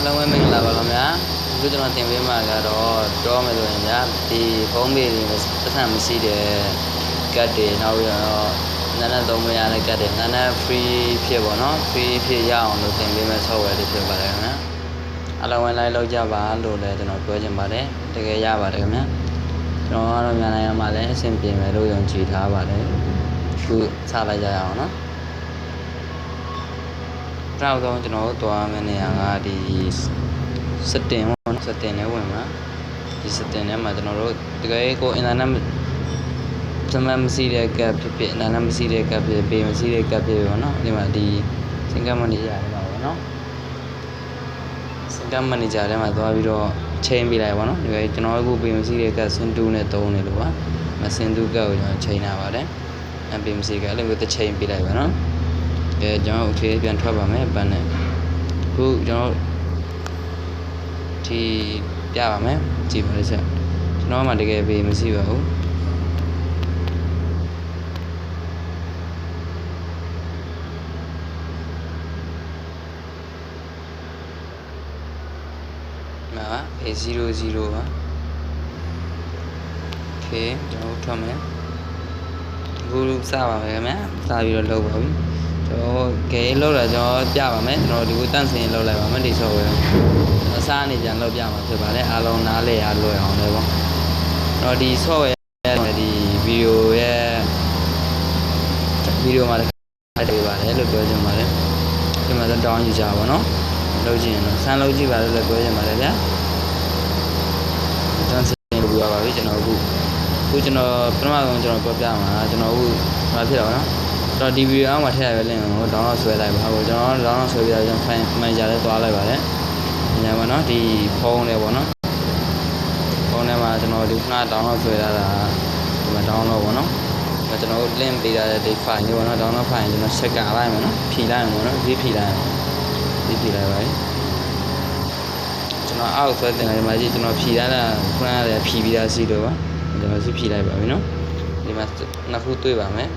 လုံးဝမင်္ဂလာပါခင်ဗျာအခုကျွန်တော်သင်ပေးမှာကတော့တော့မယ်ဆိုရင်ဗျာဒီဖုန်းပေတွေပတ်စံမရှိတဲ့ကတ်တွေနောက်ပြီးတော့နာနာသုံးမရတဲ့ကတ်တွေနာနာ free ဖြစ်ပေါ့နော် free ဖြစ်ရအောင်လို့သင်ပေးမဲ့ software တွေဖြစ်ပါတယ်ခင်ဗျာအားလုံးဝင်လိုက်လောက်ကြပါလို့လည်းကျွန်တော်ပြောချင်ပါတယ်တကယ်ရပါတယ်ခင်ဗျာကျွန်တော်ကတော့မြန်မာနိုင်ငံမှာလည်းအဆင်ပြေမယ်လို့ယုံကြည်ထားပါတယ်အခုစလိုက်ကြရအောင်နော်နောက်တော့ကျွန်တော်တို့သွားမယ့်နေရာကဒီစတင်ပေါ့နော်စတင်နဲ့ဝင်မှာဒီစတင်ထဲမှာကျွန်တော်တို့တကယ်ကိုအင်တာနက်သမမစီတဲ့ကပ်ဖြစ်ဖြစ်အင်တာနက်မစီတဲ့ကပ်ဖြစ်ပေမစီတဲ့ကပ်ဖြစ်ပေါ့နော်ဒီမှာဒီစင်ကမန်နေဂျာထဲမှာပေါ့နော်စင်ကမန်နေဂျာထဲမှာသွားပြီးတော့ချိန်ပြလိုက်ပေါ့နော်ဒီကကျွန်တော်အခုပေမစီတဲ့ကပ်စင်တူနဲ့သုံးနေလို့ပါမစင်တူကပ်ကိုကျွန်တော်ချိန်တာပါတယ်အပေမစီကအဲ့လိုမျိုးတစ်ချိန်ပြလိုက်ပါနော်ကျွန်တော်အခြေပြန်ထွက်ပါမယ်ပန်းနဲ့အခုကျွန်တော်ဒီပြပါမယ်ကြည့်ပါလိမ့်ဆက်ကျွန်တော်မှတကယ်ပေးမရှိပါဘူးနာ A00 ပါโอเคကျွန်တော်ထွက်မယ်အခုစပါမယ်ခင်ဗျာစပြီးတော့လုပ်ပါပြီကျွန်တော်ဂိမ်းလောက်တာကျွန်တော်ပြပါမယ်ကျွန်တော်ဒီကိုတန့်စင်လောက်လိုက်ပါမယ်ဒီ software အစားအနေပြန်လောက်ပြမှာဖြစ်ပါတယ်အားလုံးနားလည်ရလွယ်အောင်လည်းပေါ့ကျွန်တော်ဒီ software ဒီဗီဒီယိုမှာတက်ပေးပါတယ်လို့ပြောချင်ပါတယ်ဒီမှာတော့တောင်းယူကြပါတော့လုပ်ချင်ရင်တော့ဆန်းလုပ်ကြည့်ပါလို့လည်းပြောချင်ပါတယ်ဗျာတန့်စင်လုပ်ရပါပြီကျွန်တော်အခုကျွန်တော်ပထမဆုံးကျွန်တော်ပြောပြမှာကျွန်တော်အခုဘာဖြစ်တော့နော်တော့ဒီဗီဒီယိုအောက်မှာထည့်ရပဲလင်းကို download ဆွဲလိုက်ပါဟုတ်ကျွန်တော် download ဆွဲပြီးတော့ကျွန်တော် file manager လေးသွားလိုက်ပါတယ်ညာပါနော်ဒီဖုန်းလေးပေါ့နော်ဖုန်းထဲမှာကျွန်တော်ဒီခဏ download ဆွဲရတာဒီမှာ download ပေါ့နော်ကျွန်တော် link ပေးထားတဲ့ဒီ file လေးပေါ့နော် download file ကျွန်တော် check ကလိုက်မယ်နော်ဖြီလိုက်မယ်ပေါ့နော်ဖြီလိုက်ပါကျွန်တော်အောက်ဆွဲတင်လိုက်ဒီမှာကြည့်ကျွန်တော်ဖြီလိုက်တာခုနကလည်းဖြီပြီးသားစီတော့ပါကျွန်တော်ဖြီလိုက်ပါပြီနော်ဒီမှာနှစ်ခုတွေ့ပါမယ်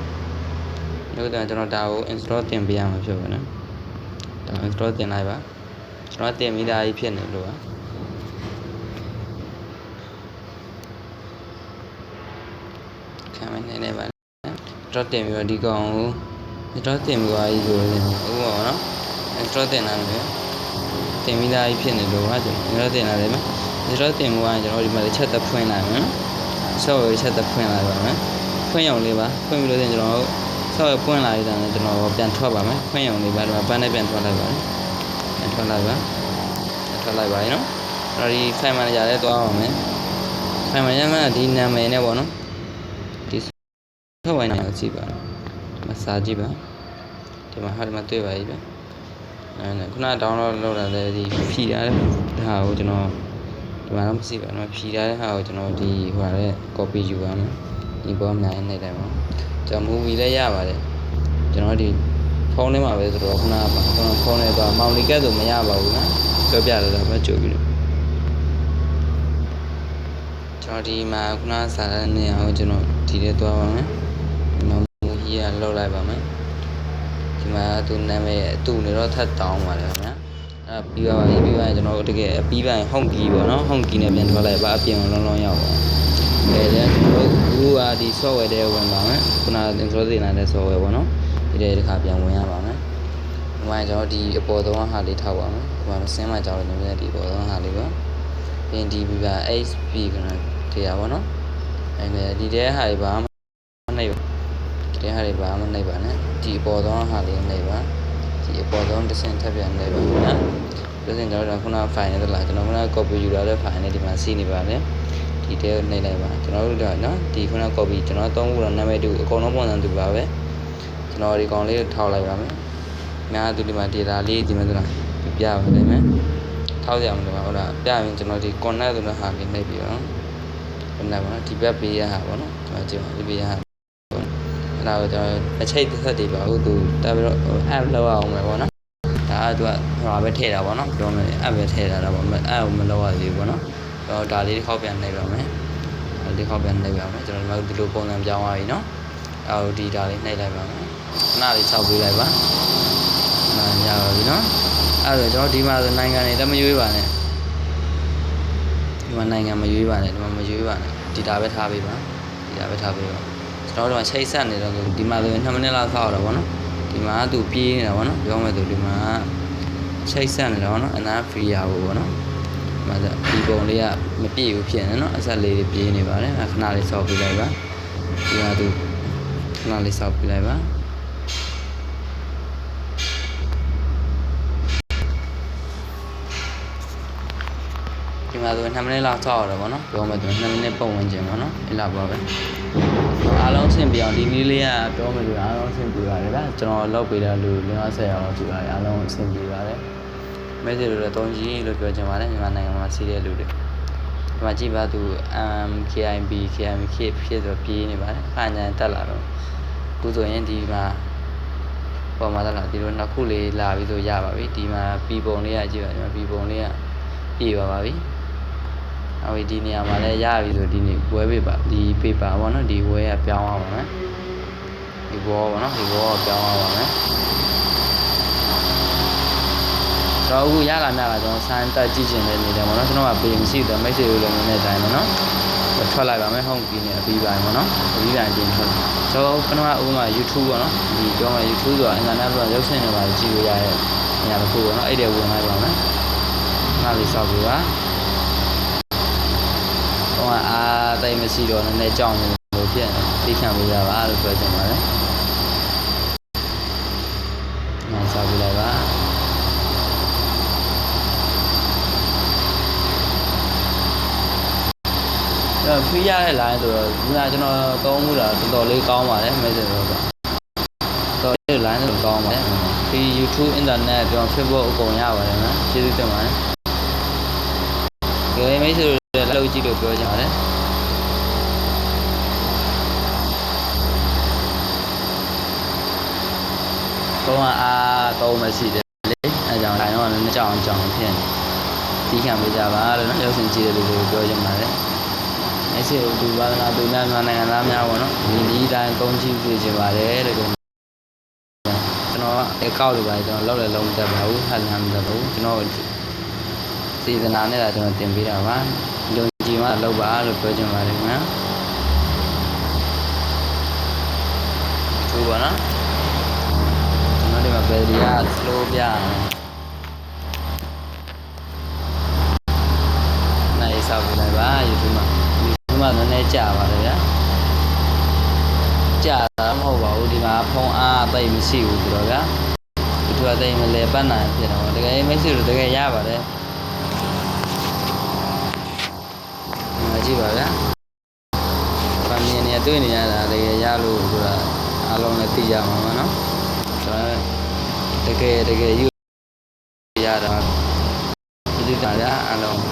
လို့တော့ကျွန်တော်ဒါကို install တင်ပေးရမှာဖြစ်ပါနော်ဒါ install တင်လိုက်ပါကျွန်တော်တင်မိသားကြီးဖြစ်နေလို့ပါခံမနေပါနဲ့ကျွန်တော်တင်ပြီးတော့ဒီကောင်ကိုကျွန်တော်တင်ပြီးသွားပြီဆိုရင်ဟုတ်ပါတော့ install တင်လာမယ်တင်မိသားကြီးဖြစ်နေလို့ပါကျွန်တော်တင်လာတယ်မယ် install တင်ပြီးသွားရင်ကျွန်တော်ဒီမှာချက်သက်ဖွင့်လိုက်မယ်ဆော့ဝေးချက်သက်ဖွင့်လိုက်ပါမယ်ဖွင့်ရုံလေးပါဖွင့်ပြီးလို့ကျွန်တော်ဆောက်ပွင့်လာရတဲ့ကျွန်တော်ပြန်ထွက်ပါမယ်ဖွင့်ရုံလေးပါဒီမှာပန်းနဲ့ပြန်ထွက်လိုက်ပါမယ်ပြန်ထွက်လိုက်ပါရေနော်အဲ့ဒီ file manager လေးသွားအောင်မယ် file manager မှာဒီနာမည်နဲ့ပေါ့နော်ဒီဆောက်ဝိုင်းနာမည်ကြည့်ပါမစာကြည့်ပါဒီမှာဟာဒီမှာတွေ့ပါပြီဗျအဲ့ခုန download လုပ်လာတဲ့ဒီဖြီထားတဲ့ဟာကိုကျွန်တော်ဒီမှာတော့မရှိပါဘူးဖြီထားတဲ့ဟာကိုကျွန်တော်ဒီဟိုဟာတဲ့ copy ယူပါမယ်ဒီပေါ်မှာနေတယ်ပေါ့ကျွန်တော် movie လည်းရပါတယ်ကျွန်တော်ဒီဖုန်းထဲမှာပဲဆိုတော့ခုနကကျွန်တော်ဖုန်းထဲသွားမောင်လီကတ်ဆိုမရပါဘူးနော်ပြောပြရတာပဲကြိုပြီးတော့ကျွန်တော်ဒီမှာခုနစာရနေအောင်ကျွန်တော်ဒီထဲသွားပါမယ်ဒီမှာ movie ကလောက်လိုက်ပါမယ်ဒီမှာသူနာမည်အတူနေတော့ထပ်တောင်းပါတယ်ခင်ဗျာအဲ့ပြီးပါပြီပြီးပါရင်ကျွန်တော်တကယ်ပြီးပါရင် home key ပေါ့နော် home key နဲ့ပြန်ထွက်လိုက်ပါအပြင်လုံးလုံးရောက်ပါကျွန်တော်အခုကဒီ software တွေဝင်ပါမယ်ခုန install တင်လာတဲ့ software ပေါ့နော်ဒီတဲ့တစ်ခါပြန်ဝင်ရပါမယ်ဒီမှာကျွန်တော်ဒီအပေါ်သုံးဟာလေးထောက်ပါမယ်ဒီမှာဆင်းမှကြောင်းလို့လည်းဒီအပေါ်သုံးဟာလေးပေါ့ပြင်ဒီပြ HP ကတရားပေါ့နော်အဲ့ဒီတဲ့ဟာတွေပါမနှိပ်ပါဒီဟာတွေပါမနှိပ်ပါနဲ့ဒီအပေါ်သုံးဟာလေးနှိပ်ပါဒီအပေါ်သုံးတစ်ဆင့်ထပ်ပြန်နှိပ်ပါနော်ပြောစင်ကျွန်တော်ခုန file နဲ့တော့ကျွန်တော်ခုန copy ယူလာတဲ့ file နဲ့ဒီမှာစီးနေပါတယ်ဒီတဲနှိပ်လိုက်ပါကျွန်တော်တို့ကနော်ဒီခုန copy ကျွန်တော်သုံးခုတော့နာမည်တူအကုန်လုံးပုံစံတူပါပဲကျွန်တော်ဒီကောင်လေးထောက်လိုက်ပါမယ်များသူဒီမှာ data လေးဒီမှာဆိုတော့ပြပါလိမ့်မယ်ထောက်ရမှာဟုတ်လားပြရင်ကျွန်တော်ဒီ connect ဆိုတဲ့ဟာလေးနှိပ်ပြီးတော့ခုနကပေါ့နော်ဒီဘက်ပေးရဟာပေါ့နော်ကျွန်တော်ကြည့်ပါဒီပေးရဟာအဲ့ဒါကိုကျွန်တော်အချိတ်တစ်သက်တည်ပါဘူးသူတက်ပြီးတော့ app လောက်အောင်မယ်ပေါ့နော်ဒါကသူကဟိုပဲထည့်တာပေါ့နော်ပြောမယ် app ပဲထည့်တာတော့ပေါ့ app ကိုမလောက်ရသေးဘူးပေါ့နော်တော့ဒါလေးတစ်ခေါက်ပြန်နှိပ်ပါမယ်ဒီခေါက်ပြန်နှိပ်ပါမယ်ကျွန်တော်ဒီလိုပုံစံပြောင်းသွားပြီနော်အော်ဒီဒါလေးနှိပ်လိုက်ပါမယ်ခဏလေးစောက်ပေးလိုက်ပါနားရပါပြီနော် အဲ့ဒါကျွန်တော်ဒီမှာဆိုနိုင်ငံတွေလည်းမရွေးပါနဲ့ဒီမှာနိုင်ငံမရွေးပါနဲ့ဒီမှာမရွေးပါနဲ့ဒီတာပဲထားပေးပါဒီတာပဲထားပေးပါကျွန်တော်တို့ကချိတ်ဆက်နေတော့ဒီမှာဆိုရင်2မိနစ်လောက်ဆောက်ရတော့ဗောနော်ဒီမှာသူပြေးနေတာဗောနော်ပြောမယ်ဆိုဒီမှာချိတ်ဆက်နေတာဗောနော်အနာ free ရဖို့ဗောနော်ဒီမှာဒီပုံလေးကမပြည့်ဘူးဖြစ်နေနော်အဆက်လေးတွေပြေးနေပါတယ်ခဏလေးဆောက်ပြလိုက်ပါဒီမှာသူခဏလေးဆောက်ပြလိုက်ပါဒီမှာဆို2မိနစ်လောက်ဆောက်ရတော့ဗောနော်ပြောမယ်ဆို2မိနစ်ပုံဝင်ခြင်းဗောနော်အဲ့လောက်ပါပဲအားလုံးဆင်ပြေအောင်ဒီနည်းလေးကပြောမယ်ဆိုအားလုံးဆင်ပြေပါတယ်ဗျာကျွန်တော်လောက်ပေးတဲ့လူ50အောင်လောက်ကြည့်ပါတယ်အားလုံးဆင်ပြေပါတယ်မဲစီလိုတော့3ကြီးလို့ပြောချင်ပါတယ်မြန်မာနိုင်ငံမှာစီးတဲ့လူတွေဒီမှာကြည့်ပါသူ KIB ဖြစ်ဆိုပြေးနေပါတယ်ခါညာတက်လာတော့အခုဆိုရင်ဒီမှာပေါ်မှာတက်လာဒီလိုနှစ်ခုလေးလာပြီးဆိုရပါပြီဒီမှာပြည်ပုံလေးကကြည့်ပါဒီမှာပြည်ပုံလေးကပြေးပါပြီအဲ့ဒီနေရာမှာလည်းရပြီဆိုဒီနေ့ဝဲပေးပါဒီ paper ပေါ့နော်ဒီဝဲကပြောင်းအောင်ပါမယ်ဒီဘောပေါ့နော်ဒီဘောကပြောင်းအောင်ပါမယ်တော့အခုရလာမြလာကျွန်တော်စမ်းတက်ကြည့်ချင်တဲ့နေတယ်ပေါ့နော်ကျွန်တော်ကပေးမရှိတော့မိတ်ဆွေတို့လည်းနည်းနည်းတိုင်းပေါ့နော်ထွက်လိုက်ပါမယ်ဟုတ်ပြီနဲ့အပြီးပိုင်းပေါ့နော်အပြီးပိုင်းချင်းထွက်ကျွန်တော်ကတော့ဥပမာ YouTube ပေါ့နော်ဒီပြောမှာ YouTube ဆိုတာအင်တာနက်ပေါ်ရုပ်ရှင်တွေပါကြည့်လို့ရတဲ့နေရာတစ်ခုပေါ့နော်အဲ့ဒီဝင်လိုက်ပါမယ်ငါလေးစောက်ပြီးပါအားတိတ်မရှိတော့နည်းနည်းကြောက်နေလို့ဖြစ်နေသိခံပေးရပါလို့ပြောချင်ပါတယ်။ငါစားပြလိုက်ပါ။အဲ့ free ရတဲ့ line ဆိုတော့ဒီမှာကျွန်တော်သုံးမှုတာတော်တော်လေးကောင်းပါတယ် message တော့ပေါ့။တော်တော် line ဆိုကောင်းပါတယ်။ free YouTube internet ကျွန်တော် Facebook အကုန်ရပါတယ်နော်။ကျေးဇူးတင်ပါတယ်။ဒီမိတ်ဆွေတို့လည်းလောက်ကြည့်လို့ပြောချင်ပါတယ်။တော့အားတော့မရှိတယ်လေအဲကြောင့်တိုင်းတော့လည်းကြောင်ဖြစ်တီးခံပေးကြပါလို့နော်ရုပ်ရှင်ကြည့်တဲ့လူတွေကိုပြောချင်ပါတယ်အဲ့ဒီဒူဝါဒနာဒူများနိုင်ငံသားများပေါ့နော်ဒီနည်းတိုင်းကုန်းကြည့်ပြချင်ပါတယ်လို့ကျွန်တော်အကောက်လိုပါကျွန်တော်လောက်လည်းလုံးတက်ပါဘူးဟန်ဟန်တက်ဘူးကျွန်တော်စေတနာနဲ့ဒါကျွန်တော်တင်ပေးတာပါယုံကြည်မှလောက်ပါလို့ပြောချင်ပါတယ်ခင်ဗျာသူပါနော်ဒီမှာဘယ်ရီယာ slow ပြနိုင်စားပြလိုက်ပါ YouTube မှာ YouTube မှာနည်းနည်းကြာပါတယ်ဗျာကြာတာမဟုတ်ပါဘူးဒီမှာဖုန်းအားတိတ်မရှိဘူးဆိုတော့ဗျာ YouTube ကတိတ်မလဲပတ်နိုင်ဖြစ်တော့တကယ်မရှိလို့တကယ်ရပါတယ်ကြည့်ပါဗျာဗာမြင်နေတွေ့နေရတာတကယ်ရလို့ဆိုတာအားလုံးလည်းသိကြမှာပါနော်တကယ်ယူရတာဒီလိုတာအလုံး